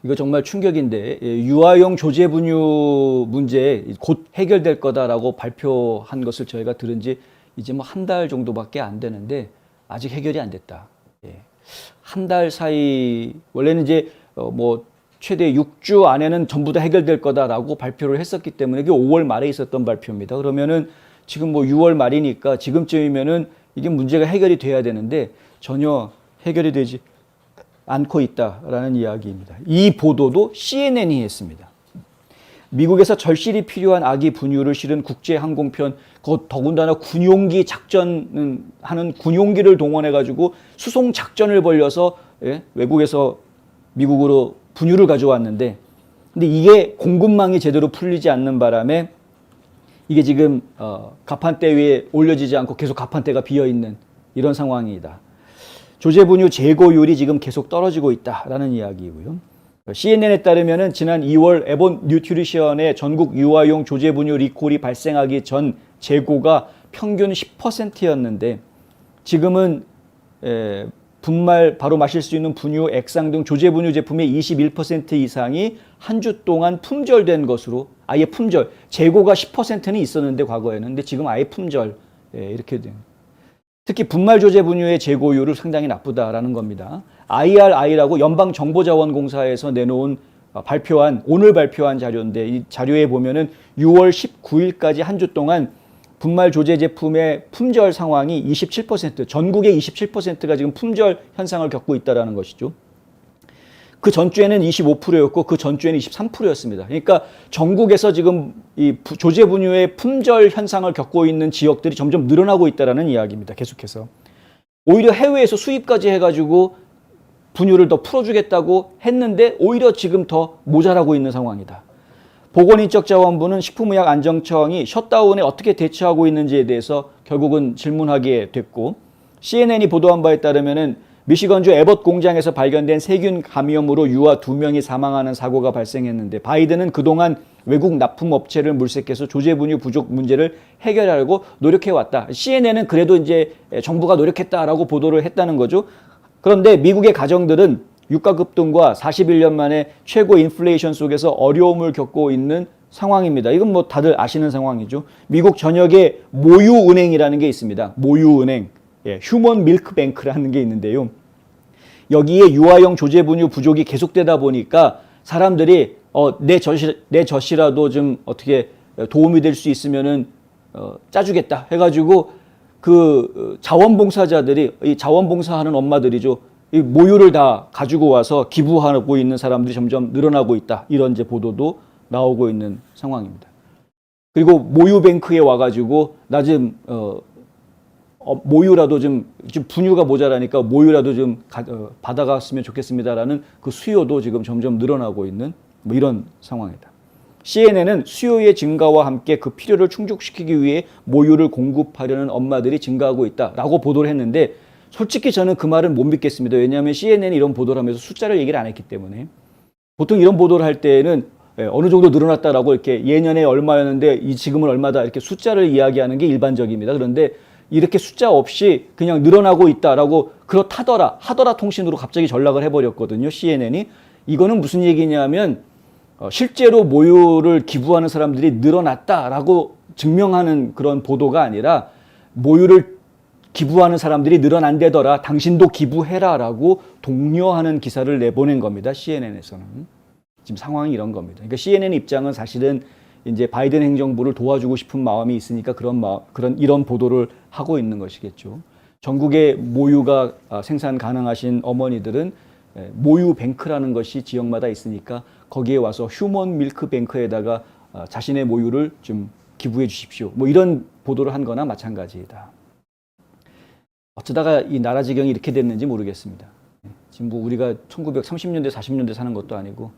이거 정말 충격인데 유아용 조제 분유 문제 곧 해결될 거다라고 발표한 것을 저희가 들은 지 이제 뭐 한 달 정도밖에 안 되는데 아직 해결이 안 됐다. 한 달 사이 원래는 이제 뭐 최대 6주 안에는 전부 다 해결될 거다라고 발표를 했었기 때문에 이게 5월 말에 있었던 발표입니다. 그러면은 지금 뭐 6월 말이니까 지금쯤이면은 이게 문제가 해결이 돼야 되는데 전혀 해결이 되지 않고 있다라는 이야기입니다. 이 보도도 CNN이 했습니다. 미국에서 절실히 필요한 아기 분유를 실은 국제 항공편, 더군다나 군용기 작전 하는 군용기를 동원해 가지고 수송 작전을 벌여서 외국에서 미국으로 분유를 가져왔는데, 근데 이게 공급망이 제대로 풀리지 않는 바람에 이게 지금 가판대 위에 올려지지 않고 계속 가판대가 비어 있는 이런 상황이다. 조제 분유 재고율이 지금 계속 떨어지고 있다라는 이야기이고요. CNN에 따르면은 지난 2월 에본 뉴트리션의 전국 유아용 조제 분유 리콜이 발생하기 전 재고가 평균 10%였는데 지금은 분말 바로 마실 수 있는 분유, 액상 등 조제 분유 제품의 21% 이상이 한 주 동안 품절된 것으로, 아예 품절, 재고가 10%는 있었는데 과거에는, 근데 지금 아예 품절 이렇게 된. 특히 분말 조제 분유의 재고율은 상당히 나쁘다라는 겁니다. IRI라고 연방정보자원공사에서 내놓은 오늘 발표한 자료인데 이 자료에 보면은 6월 19일까지 한 주 동안 분말 조제 제품의 품절 상황이 27%, 전국의 27%가 지금 품절 현상을 겪고 있다는 것이죠. 그 전주에는 25%였고 그 전주에는 23%였습니다. 그러니까 전국에서 지금 이 조제 분유의 품절 현상을 겪고 있는 지역들이 점점 늘어나고 있다는 이야기입니다. 계속해서. 오히려 해외에서 수입까지 해가지고 분유를 더 풀어주겠다고 했는데 오히려 지금 더 모자라고 있는 상황이다. 보건인적자원부는 식품의약안정청이 셧다운에 어떻게 대처하고 있는지에 대해서 결국은 질문하게 됐고, CNN이 보도한 바에 따르면은 미시건주 에벗 공장에서 발견된 세균 감염으로 유아 2명이 사망하는 사고가 발생했는데 바이든은 그동안 외국 납품업체를 물색해서 조제 분유 부족 문제를 해결하려고 노력해왔다. CNN은 그래도 이제 정부가 노력했다라고 보도를 했다는 거죠. 그런데 미국의 가정들은 유가 급등과 41년 만에 최고 인플레이션 속에서 어려움을 겪고 있는 상황입니다. 이건 뭐 다들 아시는 상황이죠. 미국 전역에 모유은행이라는 게 있습니다. 모유은행, 휴먼 밀크뱅크라는 게 있는데요. 여기에 유아용 조제 분유 부족이 계속되다 보니까 사람들이 내 젖이라도 좀 어떻게 도움이 될 수 있으면은 짜주겠다 해가지고 그 자원봉사자들이, 이 자원봉사하는 엄마들이죠. 이 모유를 다 가지고 와서 기부하고 있는 사람들이 점점 늘어나고 있다. 이런 이제 보도도 나오고 있는 상황입니다. 그리고 모유뱅크에 와가지고 나 좀 모유라도 좀 분유가 모자라니까 모유라도 좀 받아갔으면 좋겠습니다라는 그 수요도 지금 점점 늘어나고 있는 뭐 이런 상황이다. CNN은 수요의 증가와 함께 그 필요를 충족시키기 위해 모유를 공급하려는 엄마들이 증가하고 있다라고 보도를 했는데 솔직히 저는 그 말은 못 믿겠습니다. 왜냐하면 CNN이 이런 보도를 하면서 숫자를 얘기를 안 했기 때문에. 보통 이런 보도를 할 때는 어느 정도 늘어났다라고 이렇게 예년에 얼마였는데 지금은 얼마다 이렇게 숫자를 이야기하는 게 일반적입니다. 그런데 이렇게 숫자 없이 그냥 늘어나고 있다라고 하더라 통신으로 갑자기 전락을 해버렸거든요. CNN이. 이거는 무슨 얘기냐면 실제로 모유를 기부하는 사람들이 늘어났다라고 증명하는 그런 보도가 아니라 모유를 기부하는 사람들이 늘어난대더라. 당신도 기부해라라고 독려하는 기사를 내보낸 겁니다. CNN에서는. 지금 상황이 이런 겁니다. 그러니까 CNN 입장은 사실은 이제 바이든 행정부를 도와주고 싶은 마음이 있으니까 이런 보도를 하고 있는 것이겠죠. 전국에 모유가 생산 가능하신 어머니들은 모유 뱅크라는 것이 지역마다 있으니까 거기에 와서 휴먼 밀크 뱅크에다가 자신의 모유를 좀 기부해 주십시오. 뭐 이런 보도를 한 거나 마찬가지이다. 어쩌다가 이 나라 지경이 이렇게 됐는지 모르겠습니다. 지금 뭐 우리가 1930년대, 40년대 사는 것도 아니고